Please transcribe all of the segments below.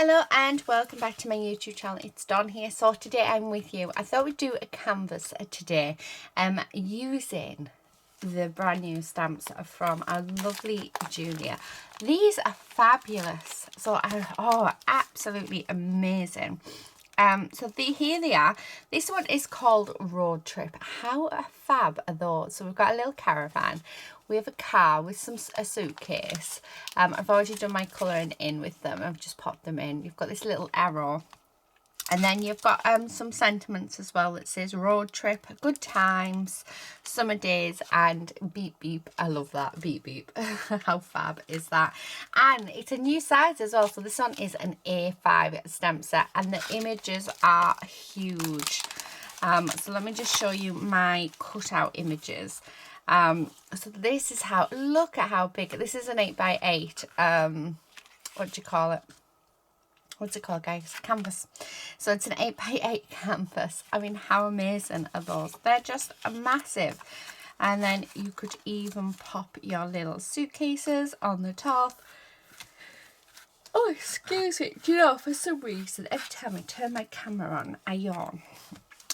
Hello and welcome back to my YouTube channel. It's Dawn here. So today I'm with you. I thought we'd do a canvas today using the brand new stamps from our lovely Julia. These are fabulous. So absolutely amazing. Here they are. This one is called Road Trip. How fab are those? So we've got a little caravan. We have a car with a suitcase. I've already done my colouring in with them. I've just popped them in. You've got this little arrow. And then you've got some sentiments as well that says road trip, good times, summer days, and beep beep. I love that, beep beep. How fab is that? And it's a new size as well. So this one is an A5 stamp set and the images are huge. So let me just show you my cutout images. So this is how, look at how big, this is an 8x8, what do you call it? What's it called, guys? Canvas. So it's an 8x8 canvas. I mean, how amazing are those? They're just massive. And then you could even pop your little suitcases on the top. Oh, excuse me. Do you know, for some reason, every time I turn my camera on, I yawn.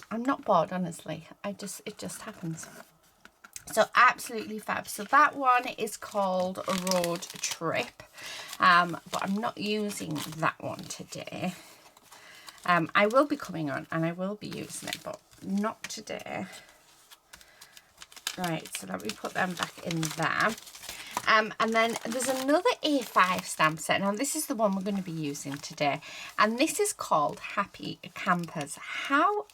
I'm not bored, honestly. It just happens. So absolutely fab. So that one is called Road Trip, but I'm not using that one today. I will be coming on and I will be using it, but not today. Right, so let me put them back in there. And then there's another A5 stamp set. Now this is the one we're going to be using today, and this is called Happy Campers. How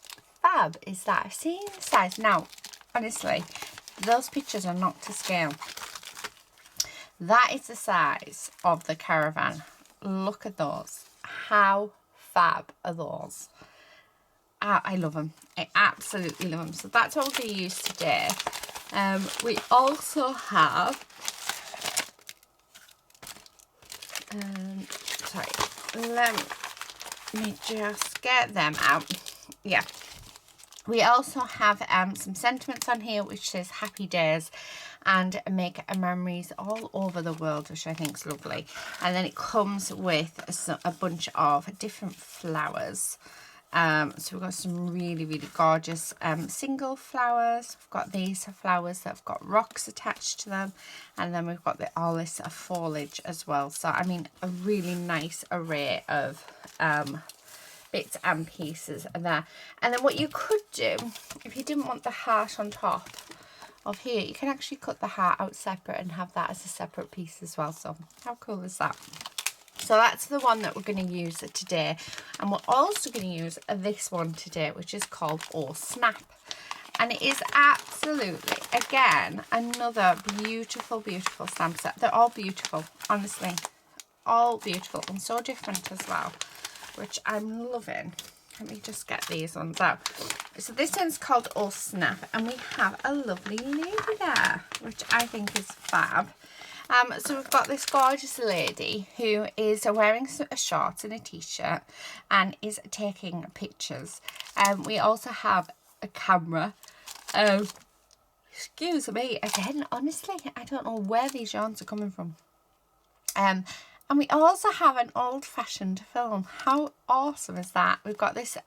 fab is that? I've seen the size. Now honestly, those pictures are not to scale. That is the size of the caravan. Look at those. How fab are those? I love them. I absolutely love them. So that's what we're going to use today. We also have, sorry, let me just get them out. Yeah. We also have some sentiments on here which says happy days and make memories all over the world, which I think is lovely. And then it comes with a bunch of different flowers. So we've got some really, really gorgeous single flowers. We've got these flowers that have got rocks attached to them. And then we've got all this foliage as well. So, I mean, a really nice array of bits and pieces there. And then what you could do, if you didn't want the heart on top of here, you can actually cut the heart out separate and have that as a separate piece as well. So how cool is that? So that's the one that we're going to use today, and we're also going to use this one today, which is called Oh Snap. And it is absolutely, again, another beautiful, beautiful stamp set. They're all beautiful, honestly, all beautiful and so different as well, which I'm loving. Let me just get these ones out. So this one's called Oh Snap, and we have a lovely lady there, which I think is fab. So we've got this gorgeous lady who is wearing a shorts and a t-shirt and is taking pictures. We also have a camera. Excuse me, again, honestly, I don't know where these yarns are coming from. And we also have an old-fashioned film. How awesome is that? We've got this,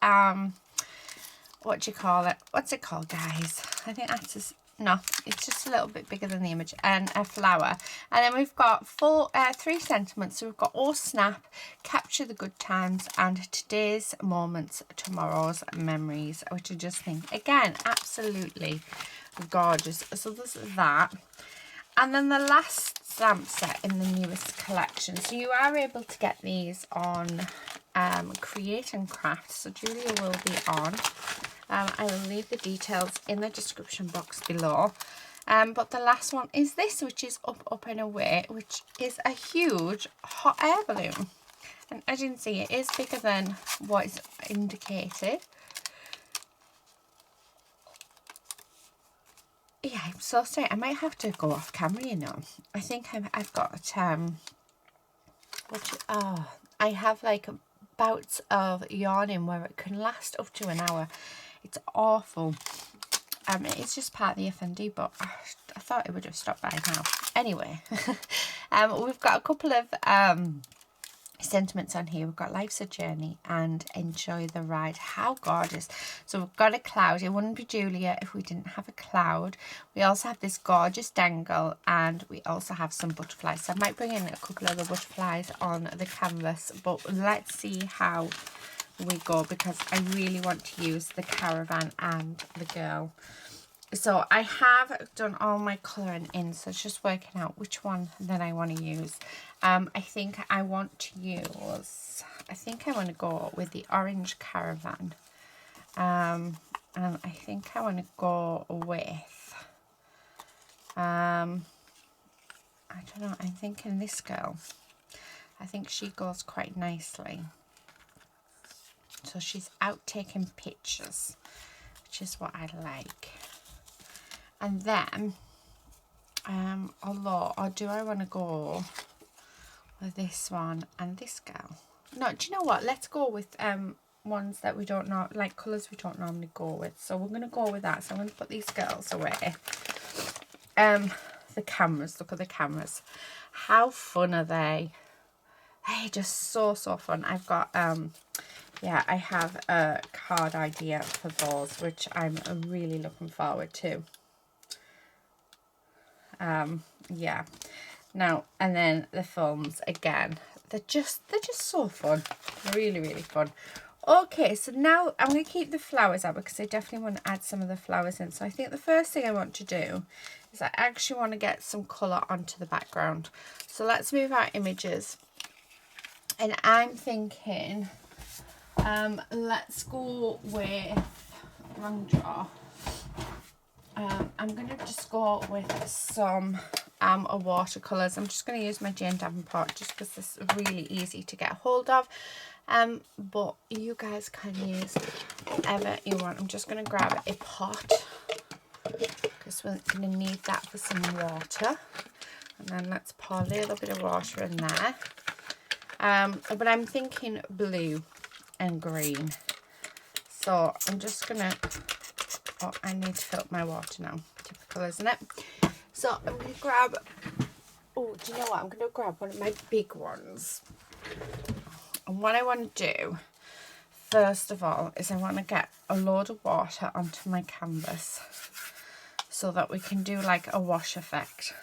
what do you call it? What's it called, guys? I think that's just, no, it's just a little bit bigger than the image, and a flower. And then we've got three sentiments. So we've got Oh Snap, Capture the Good Times, and Today's Moments, Tomorrow's Memories, which I just think, again, absolutely gorgeous. So there's that. And then the last stamp set in the newest collection. So you are able to get these on Create and Craft. So Julia will be on. I will leave the details in the description box below. But the last one is this, which is Up, Up and Away, which is a huge hot air balloon. And as you can see, it is bigger than what is indicated. Yeah, I'm so sorry. I might have to go off camera, you know. I think I've got, I have like bouts of yawning where it can last up to an hour. It's awful. It's just part of the FND, but I thought it would have stopped by now. Anyway, we've got a couple of sentiments on here. We've got life's a journey and enjoy the ride. How gorgeous. So we've got a cloud. It wouldn't be Julia if we didn't have a cloud. We also have this gorgeous dangle, and we also have some butterflies. So I might bring in a couple of the butterflies on the canvas, but let's see how we go, because I really want to use the caravan and the girl. So I have done all my colouring in, so it's just working out which one that I want to use. I think I want to go with the orange caravan. And I think I want to go with, I don't know, I'm thinking this girl. I think she goes quite nicely. So she's out taking pictures, which is what I like. And then, or do I want to go with this one and this girl? No, do you know what? Let's go with ones that we don't know, like colours we don't normally go with. So we're going to go with that. So I'm going to put these girls away. The cameras, look at the cameras. How fun are they? Hey, just so fun. I've got, yeah, I have a card idea for those, which I'm really looking forward to. Yeah, now, and then the films again, they're just so fun, really fun. Okay, so now I'm going to keep the flowers out because I definitely want to add some of the flowers in. So I think the first thing I want to do is I actually want to get some colour onto the background. So let's move our images, and I'm thinking let's go with wrong draw. I'm going to just go with some watercolours. I'm just going to use my Jane Davenport just because this is really easy to get a hold of. But you guys can use whatever you want. I'm just going to grab a pot because we're going to need that for some water. And then let's pour a little bit of water in there. But I'm thinking blue and green. So I'm just going to... Oh, I need to fill up my water now. Typical, isn't it? So I'm going to grab... Oh, do you know what? I'm going to grab one of my big ones. And what I want to do, first of all, is I want to get a load of water onto my canvas so that we can do like a wash effect.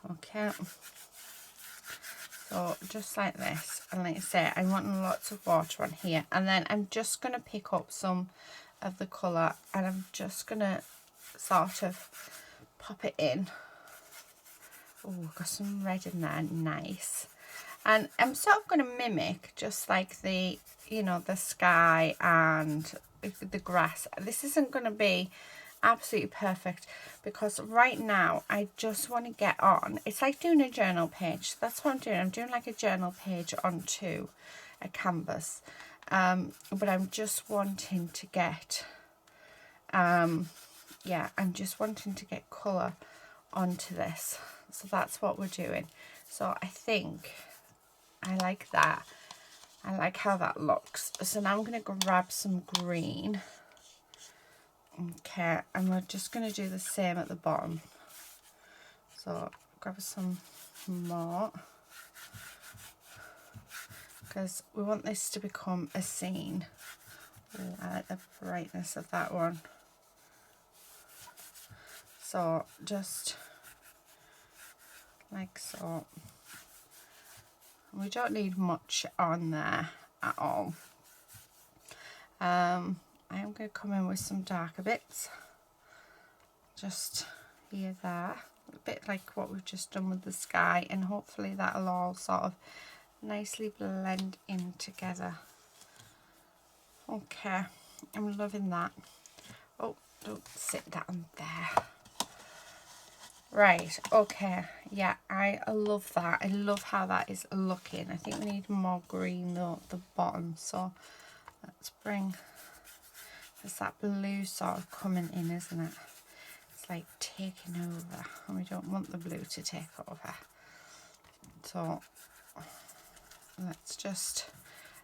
Okay. So just like this, and like I say, I want lots of water on here, and then I'm just going to pick up some of the colour and I'm just going to sort of pop it in. Oh, got some red in there, nice. And I'm sort of going to mimic just like the, you know, the sky and the grass. This isn't going to be absolutely perfect because right now I just want to get on. It's like doing a journal page. That's what I'm doing. I'm doing like a journal page onto a canvas. But I'm just wanting to get, yeah, I'm just wanting to get colour onto this. So that's what we're doing. So I think I like that. I like how that looks. So now I'm going to grab some green. Okay, and we're just going to do the same at the bottom. So grab some more, because we want this to become a scene. Ooh, I like the brightness of that one. So just like so. We don't need much on there at all. I am going to come in with some darker bits, just here, there, a bit like what we've just done with the sky, and hopefully that'll all sort of nicely blend in together. Okay, I'm loving that. Oh, don't sit down there. Right, okay, yeah, I love that. I love how that is looking. I think we need more green though at the bottom, so let's bring... It's that blue sort of coming in, isn't it? It's like taking over, and we don't want the blue to take over. So let's just,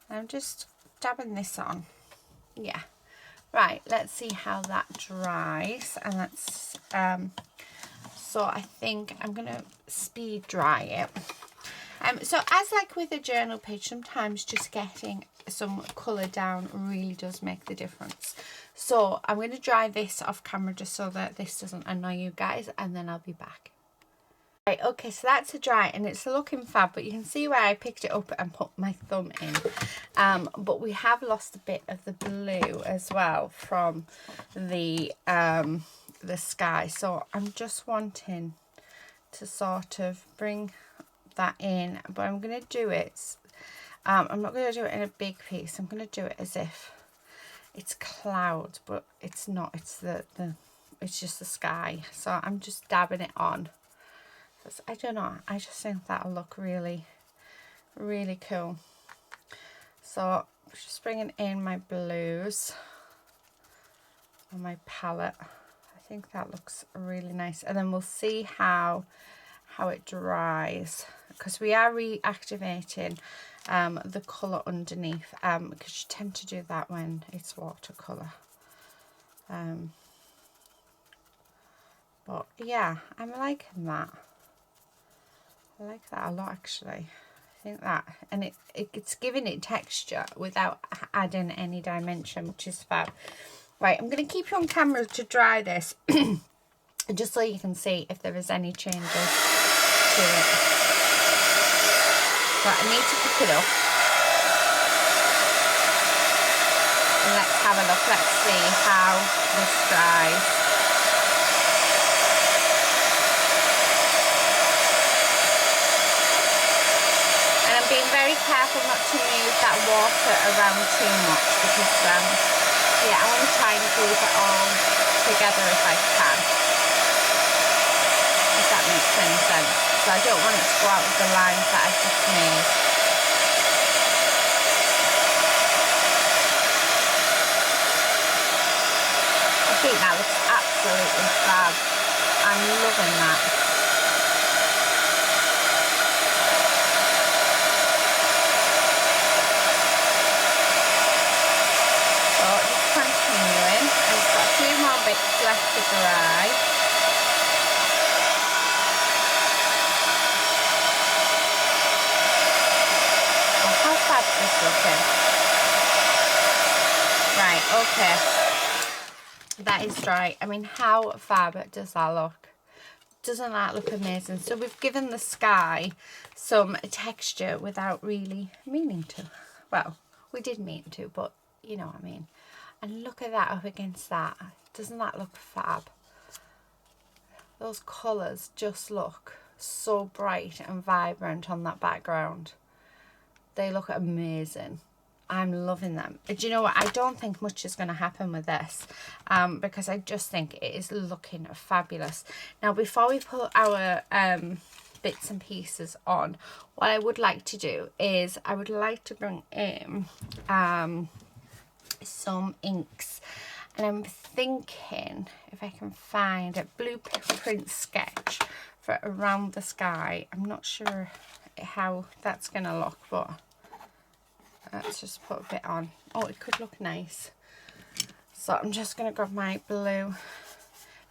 I'm just dabbing this on. Yeah. Right, let's see how that dries, and let's so I think I'm going to speed dry it. So as like with a journal page, sometimes just getting some colour down really does make the difference. So I'm going to dry this off camera just so that this doesn't annoy you guys, and then I'll be back. Right, okay, so that's a dry and it's looking fab, but you can see where I picked it up and put my thumb in. But we have lost a bit of the blue as well from the sky. So I'm just wanting to sort of bring that in, but I'm going to do it, I'm not going to do it in a big piece. I'm going to do it as if it's clouds, but it's not, it's it's just the sky. So I'm just dabbing it on. I don't know, I just think that'll look really, really cool. So just bringing in my blues on my palette. I think that looks really nice, and then we'll see how it dries, because we are reactivating the colour underneath, because you tend to do that when it's watercolour. But yeah, I'm liking that. I like that a lot, actually. I think that, and it's giving it texture without adding any dimension, which is fab. Right, I'm going to keep you on camera to dry this just so you can see if there is any changes to it. So I need to pick it up and let's have a look. Let's see how this dries. Being very careful not to move that water around too much, because yeah, I want to try and group it all together if I can, if that makes any sense. So I don't want it to go out of the lines that I've just made. I think that looks absolutely fab. I'm loving that. Bits left to dry. Oh, how fab is this looking? Right, okay. That is dry. I mean, how fab does that look? Doesn't that look amazing? So we've given the sky some texture without really meaning to. Well, we did mean to, but you know what I mean. And look at that up against that. Doesn't that look fab? Those colours just look so bright and vibrant on that background. They look amazing. I'm loving them. Do you know what? I don't think much is going to happen with this, because I just think it is looking fabulous. Now, before we put our bits and pieces on, what I would like to do is I would like to bring in some inks, and I'm thinking if I can find a blueprint sketch for Around the Sky. I'm not sure how that's gonna look, but let's just put a bit on. Oh, it could look nice. So I'm just gonna grab my blue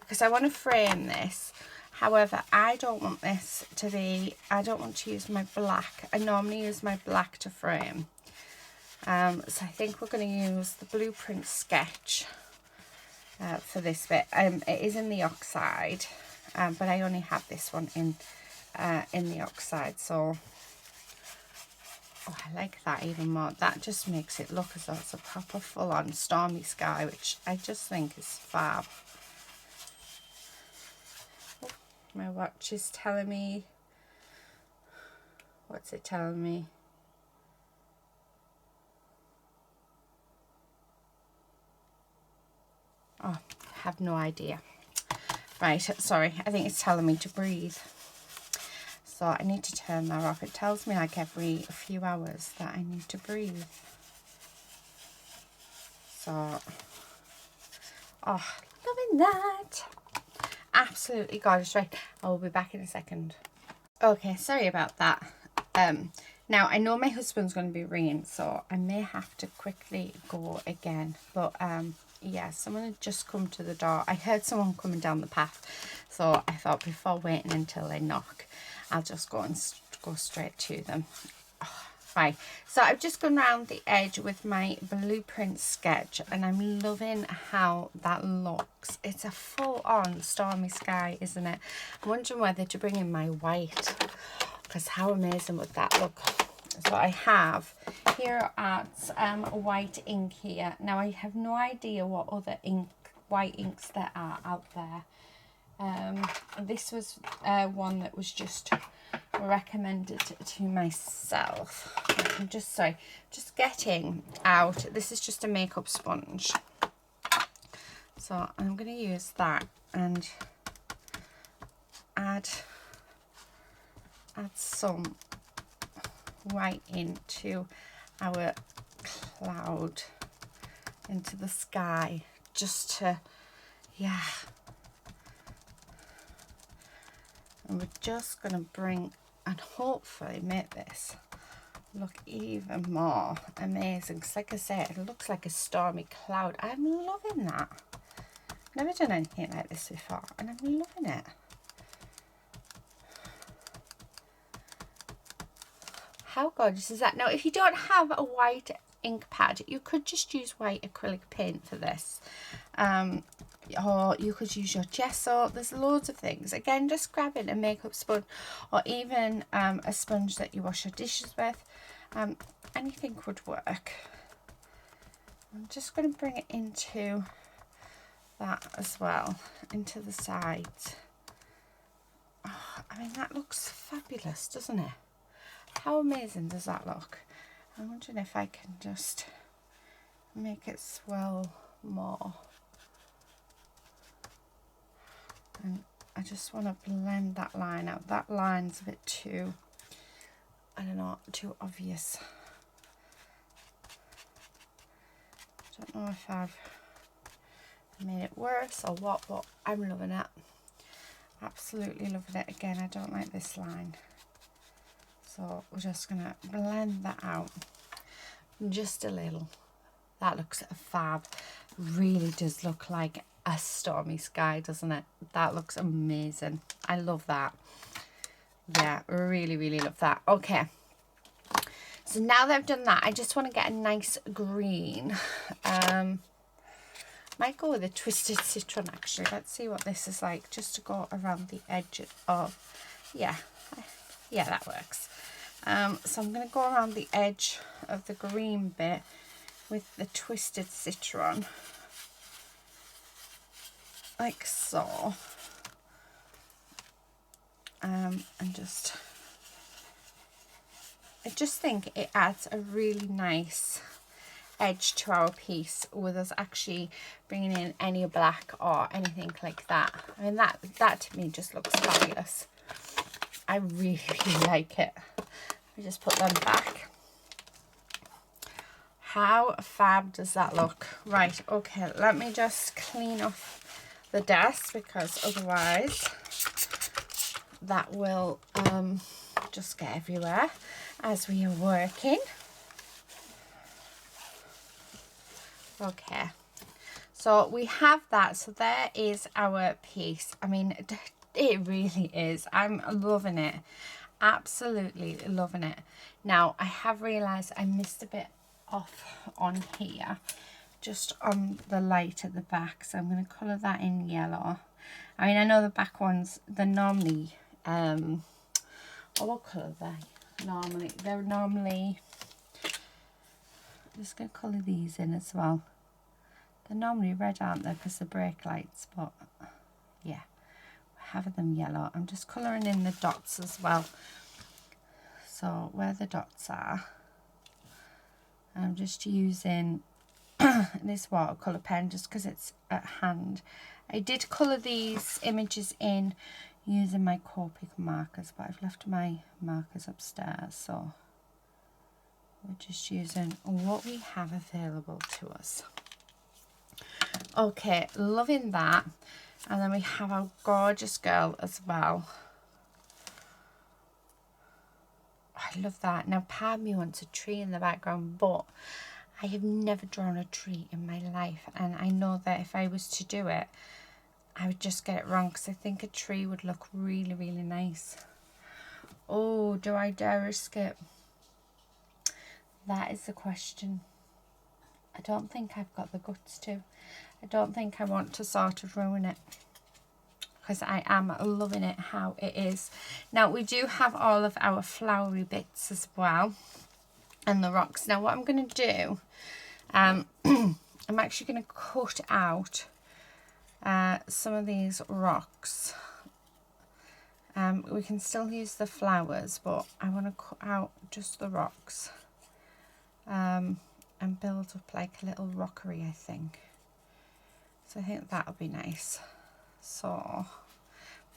because I want to frame this. However, I don't want this to be, I don't want to use my black. I normally use my black to frame. So I think we're going to use the blueprint sketch for this bit. It is in the oxide, but I only have this one in the oxide. So, oh, I like that even more. That just makes it look as though it's a proper full-on stormy sky, which I just think is fab. Oh, my watch is telling me. What's it telling me? Oh, I have no idea. Right, sorry, I think it's telling me to breathe. So I need to turn that off. It tells me like every few hours that I need to breathe. So, oh, loving that. Absolutely gorgeous. Right, I will be back in a second. Okay, sorry about that. Now, I know my husband's going to be ringing, so I may have to quickly go again. But yeah, someone had just come to the door. I heard someone coming down the path, so I thought before waiting until they knock, I'll just go and go straight to them. Oh, right, so I've just gone around the edge with my blueprint sketch, and I'm loving how that looks. It's a full-on stormy sky, isn't it? I'm wondering whether to bring in my white, because how amazing would that look? So I have here at white ink here. Now I have no idea what other white inks there are out there. This was one that was just recommended to myself. I'm just getting out. This is just a makeup sponge. So I'm going to use that and add some white into our cloud, into the sky, just to, yeah. And we're just going to bring and hopefully make this look even more amazing, because like I said, it looks like a stormy cloud. I'm loving that. Never done anything like this before, and I'm loving it. How gorgeous is that? Now, if you don't have a white ink pad, you could just use white acrylic paint for this. Or you could use your gesso. There's loads of things. Again, just grabbing a makeup sponge, or even a sponge that you wash your dishes with. Anything would work. I'm just going to bring it into that as well, into the sides. Oh, I mean, that looks fabulous, doesn't it? How amazing does that look? I'm wondering if I can just make it swell more. And I just want to blend that line out. That line's a bit too, I don't know, too obvious. I don't know if I've made it worse or what, but I'm loving it. Absolutely loving it. Again, I don't like this line. So we're just going to blend that out just a little. That looks fab. Really does look like a stormy sky, doesn't it? That looks amazing. I love that. Yeah, really, really love that. Okay. So now that I've done that, I just want to get a nice green. Might go with a twisted citron actually. Let's see what this is like, just to go around the edge of, yeah, that works. So I'm going to go around the edge of the green bit with the twisted citron, like so. And I just think it adds a really nice edge to our piece with us actually bringing in any black or anything like that. I mean, that to me just looks fabulous. I really, really like it. Let me just put them back. How fab does that look? Right, okay, let me just clean off the desk, because otherwise that will just get everywhere as we are working. Okay, so we have that. So there is our piece. I mean, it really is. I'm loving it. Absolutely loving it. Now, I have realised I missed a bit off on here, just on the light at the back. So I'm going to colour that in yellow. I mean, I know the back ones, they're normally, what colour are they? They're normally, I'm just going to colour these in as well. They're normally red, aren't they, because they're brake lights, but yeah, we're having them yellow. I'm just colouring in the dots as well. So where the dots are, I'm just using this watercolour pen just because it's at hand. I did colour these images in using my Copic markers, but I've left my markers upstairs, so we're just using what we have available to us. Okay, loving that. And then we have our gorgeous girl as well. I love that. Now, part of me wants a tree in the background, but I have never drawn a tree in my life, and I know that if I was to do it, I would just get it wrong, because I think a tree would look really, really nice. Oh, do I dare risk it? That is the question. I don't think I've got the guts to. I don't think I want to sort of ruin it, because I am loving it how it is. Now, we do have all of our flowery bits as well, and the rocks. Now, what I'm going to do, I'm actually going to cut out some of these rocks. We can still use the flowers, but I want to cut out just the rocks and build up like a little rockery, I think. So I think that'll be nice. So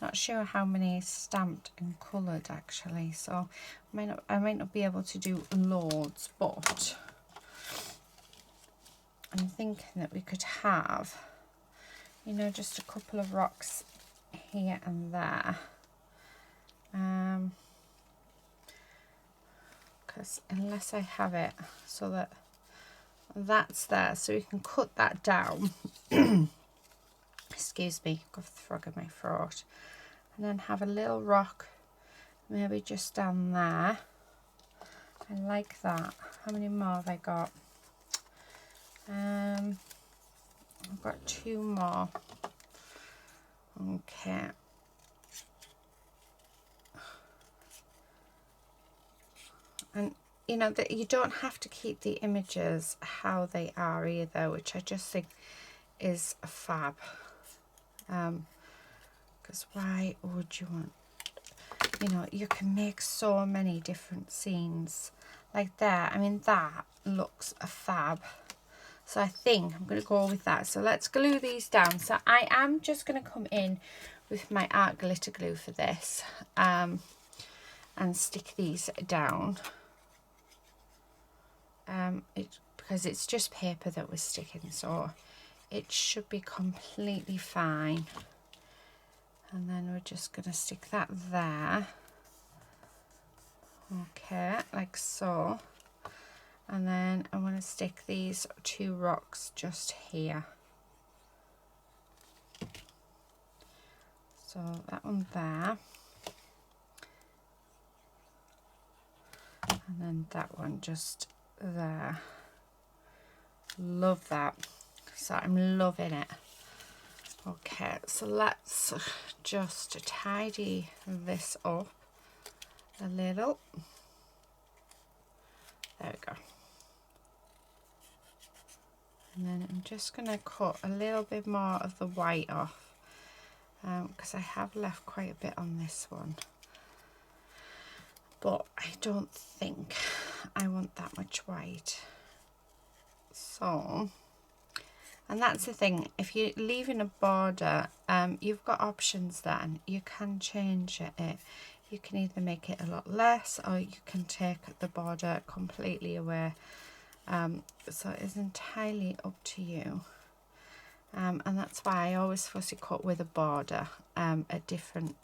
not sure how many stamped and coloured actually, so I might not be able to do loads, but I'm thinking that we could have, you know, just a couple of rocks here and there, because unless I have it so that that's there, so we can cut that down. Excuse me, got a frog in my throat. And then have a little rock, maybe just down there. I like that. How many more have I got? I've got 2 more. Okay. And you know that you don't have to keep the images how they are either, which I just think is a fab. Because why would you want, you know, you can make so many different scenes like that. I mean, that looks a fab. So I think I'm going to go with that. So let's glue these down. So I am just going to come in with my art glitter glue for this and stick these down. Because it's just paper that we're sticking, so it should be completely fine. And then we're just going to stick that there. Okay, like so. And then I want to stick these 2 rocks just here. So that one there. And then that one just there. Love that. So I'm loving it. Okay, so let's just tidy this up a little. There we go. And then I'm just going to cut a little bit more of the white off, because I have left quite a bit on this one. But I don't think I want that much white. So, and that's the thing, if you're leaving a border, you've got options then. You can change it. You can either make it a lot less, or you can take the border completely away. So it is entirely up to you. And that's why I always fussy cut with a border at different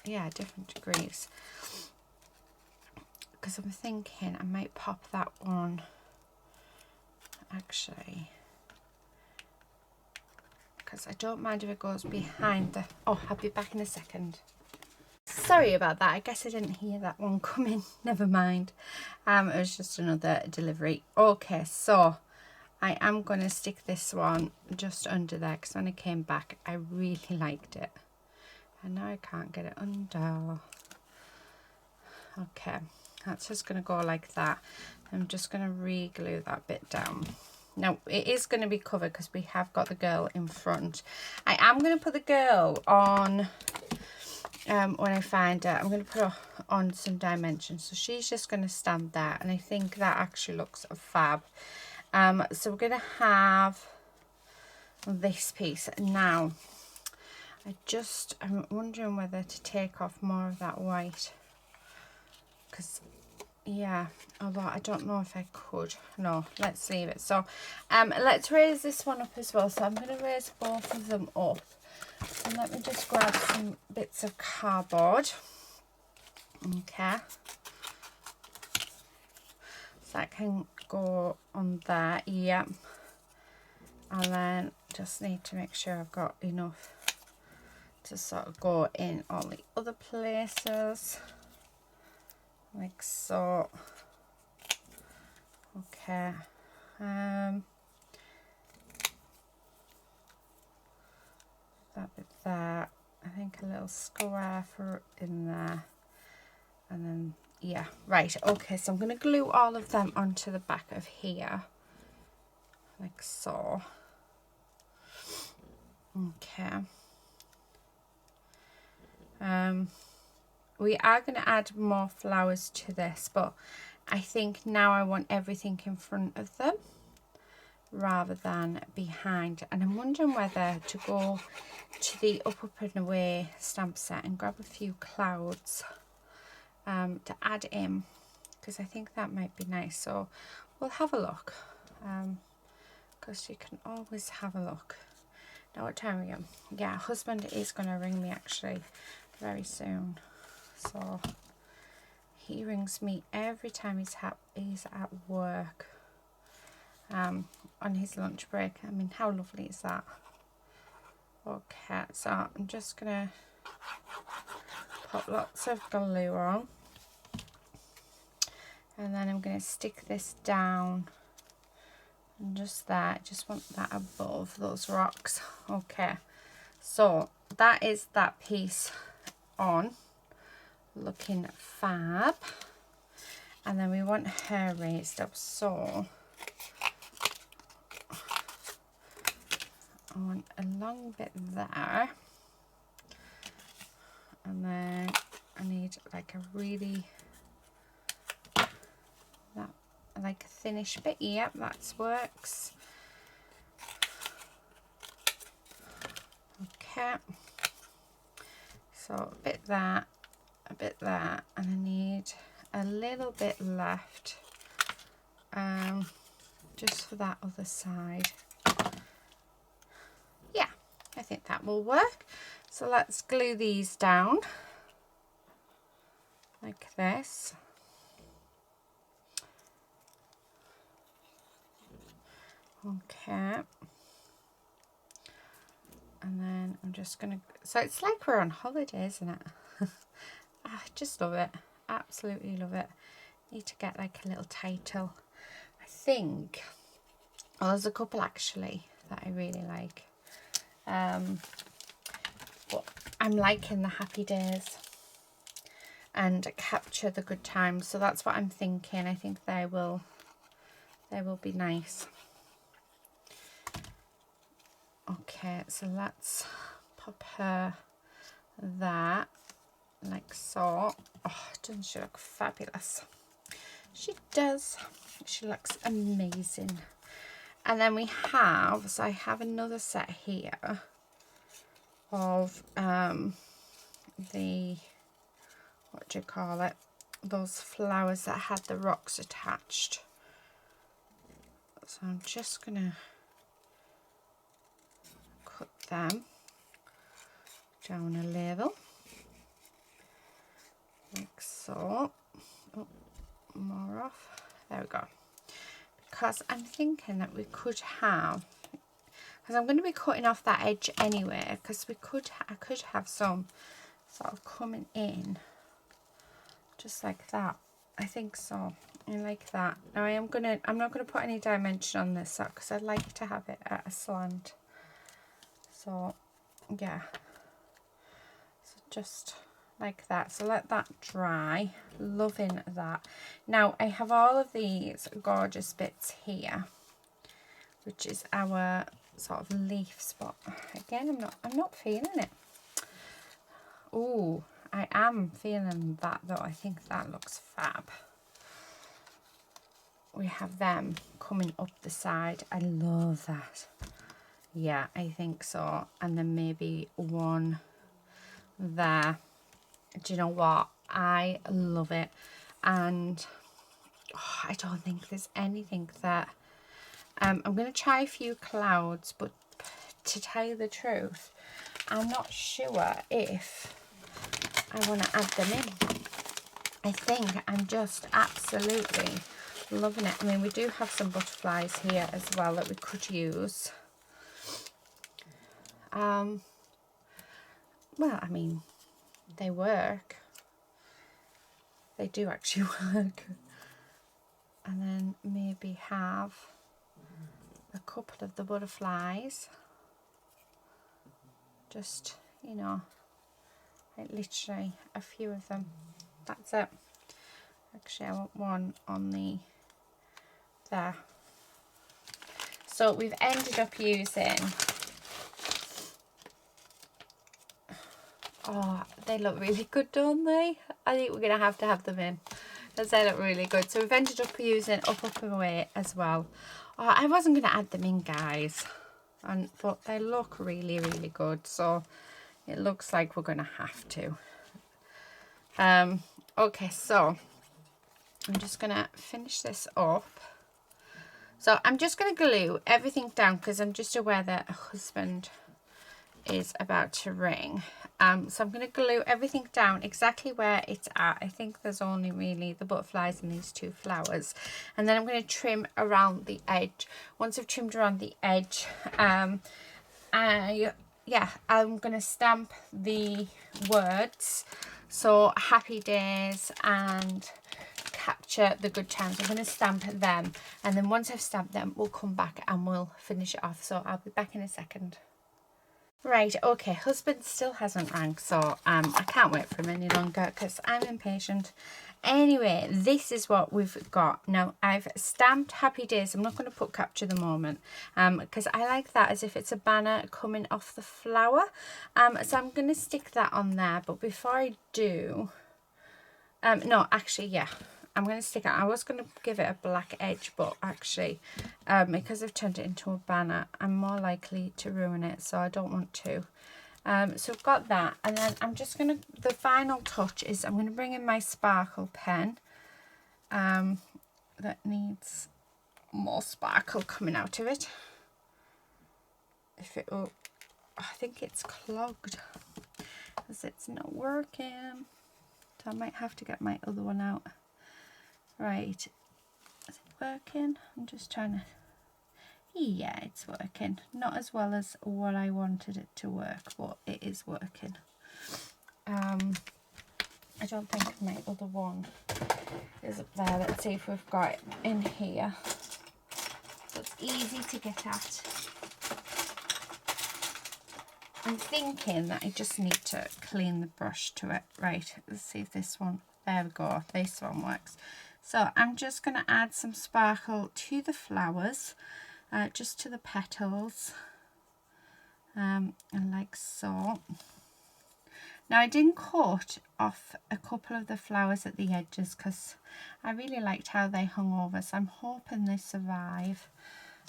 degrees. Because I'm thinking I might pop that one actually, because I don't mind if it goes behind the, oh, I'll be back in a second. Sorry about that, I guess I didn't hear that one coming. Never mind. It was just another delivery. Okay, so I am going to stick this one just under there, because when I came back I really liked it, and now I can't get it under. Okay, that's just going to go like that. I'm just going to re-glue that bit down. Now it is going to be covered because we have got the girl in front. I am going to put the girl on, when I find her, I'm going to put her on some dimensions. So she's just going to stand there, and I think that actually looks fab. So we're going to have this piece. Now, I'm wondering whether to take off more of that white. Because, yeah, although I don't know if I could. No, let's leave it. So, let's raise this one up as well. So I'm going to raise both of them up. So let me just grab some bits of cardboard. Okay. that can go on there. Yep. And then just need to make sure I've got enough to sort of go in all the other places, like so. Okay. That bit there. I think a little square for in there, and then yeah, right. Okay, so I'm going to glue all of them onto the back of here, like so. Okay. We are going to add more flowers to this, but I think now I want everything in front of them rather than behind. And I'm wondering whether to go to the Up and Away stamp set and grab a few clouds to add in, because I think that might be nice. So we'll have a look, because you can always have a look. Now what time are we on? Yeah, husband is going to ring me actually very soon. So he rings me every time he's at work, on his lunch break. I mean, how lovely is that? Okay, so I'm just gonna put lots of glue on, and then I'm gonna stick this down, and just that, just want that above those rocks. Okay, so that is that piece on, looking fab. And then we want her raised up, so I want a long bit there, and then I need like a really, that like a thinnish bit. Yep, that works. Okay, so a bit there, a bit there, and I need a little bit left, just for that other side. Yeah, I think that will work. So let's glue these down like this. Okay, and then I'm just gonna, so it's like we're on holiday, isn't it? I just love it, absolutely love it. Need to get like a little title, I think. Well, there's a couple actually that I really like, but I'm liking the Happy Days and Capture the Good Times, so that's what I'm thinking. I think they will be nice. Okay, so let's pop her that like so. Oh, doesn't she look fabulous? She does. She looks amazing. And then we have, so I have another set here of the, what do you call it, those flowers that had the rocks attached. So I'm just gonna cut them down a little, like so. Oh, more off. There we go. Because I'm thinking that we could have, because I'm going to be cutting off that edge anyway, because I could have some sort of coming in just like that. I think so. I like that. Now I'm not going to put any dimension on this because I'd like to have it at a slant. So yeah, so just like that. So let that dry. Loving that. Now I have all of these gorgeous bits here, which is our sort of leaf spot. Again, I'm not feeling it. Oh, I am feeling that though. I think that looks fab. We have them coming up the side. I love that. Yeah, I think so. And then maybe one there. Do you know what? I love it. And oh, I don't think there's anything that I'm going to try a few clouds, but to tell you the truth, I'm not sure if I want to add them in. I think I'm just absolutely Loving it. I mean, we do have some butterflies here as well that we could use. Well, I mean, they work. They do actually work. And then maybe have a couple of the butterflies. Just, you know, like literally a few of them. That's it. Actually, I want one on the there. So we've ended up using, oh, they look really good, don't they? I think we're going to have them in, because they look really good. So we've ended up using Up and Away as well. Oh, I wasn't going to add them in, guys, but they look really, really good. So it looks like we're going to have to. Okay, so I'm just going to finish this up. So I'm just going to glue everything down because I'm just aware that a husband is about to ring. So I'm going to glue everything down exactly where it's at. I think there's only really the butterflies and these two flowers. And then I'm going to trim around the edge. Once I've trimmed around the edge, I'm going to stamp the words. So happy days and capture the good times. I'm going to stamp them, and then once I've stamped them, we'll come back and we'll finish it off. So I'll be back in a second. Right, okay, husband still hasn't rang, so I can't wait for him any longer because I'm impatient. Anyway, this is what we've got. Now, I've stamped happy days. I'm not going to put capture the moment because I like that as if it's a banner coming off the flower. So I'm going to stick that on there, but before I do, no, actually, yeah. I'm going to stick it. I was going to give it a black edge, but actually, because I've turned it into a banner, I'm more likely to ruin it, so I don't want to. So I've got that, and then I'm just going to, the final touch is I'm going to bring in my sparkle pen that needs more sparkle coming out of it. If it will, I think it's clogged because it's not working. So I might have to get my other one out. Right, is it working? I'm just trying to, yeah, it's working. Not as well as what I wanted it to work, but it is working. I don't think my other one is up there. Let's see if we've got it in here. So it's easy to get at. I'm thinking that I just need to clean the brush to it. Right, let's see if this one, there we go, this one works. So I'm just going to add some sparkle to the flowers, just to the petals, and like so. Now I didn't cut off a couple of the flowers at the edges because I really liked how they hung over, so I'm hoping they survive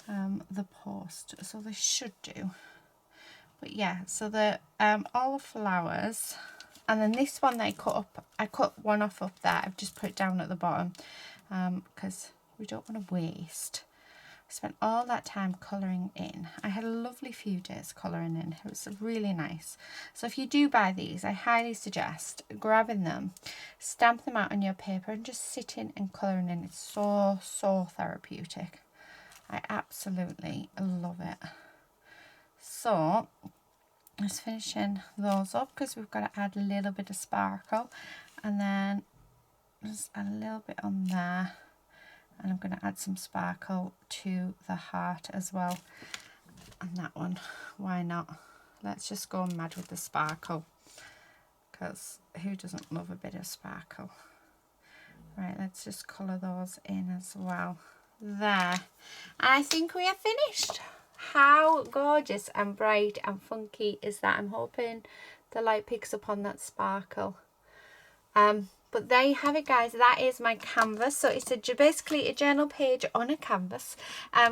the post, so they should do. But yeah, so the all the flowers. And then this one that I cut up, I cut one off up there. I've just put it down at the bottom because we don't want to waste. I spent all that time colouring in. I had a lovely few days colouring in. It was really nice. So if you do buy these, I highly suggest grabbing them, stamp them out on your paper and just sitting and colouring in. It's so, so therapeutic. I absolutely love it. So just finishing those up because we've got to add a little bit of sparkle, and then just a little bit on there, and I'm going to add some sparkle to the heart as well on that one. Why not? Let's just go mad with the sparkle because who doesn't love a bit of sparkle? Right, let's just colour those in as well. There, and I think we are finished. How gorgeous and bright and funky is that? I'm hoping the light picks up on that sparkle. But there you have it, guys. That is my canvas. So it's basically a journal page on a canvas.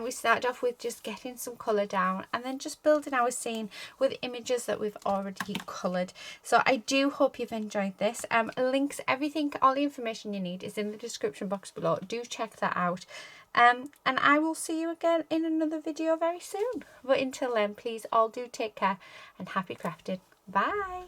We started off with just getting some colour down and then just building our scene with images that we've already coloured. So I do hope you've enjoyed this. Links, everything, all the information you need is in the description box below. Do check that out. And I will see you again in another video very soon. But until then, please all do take care and happy crafting. Bye.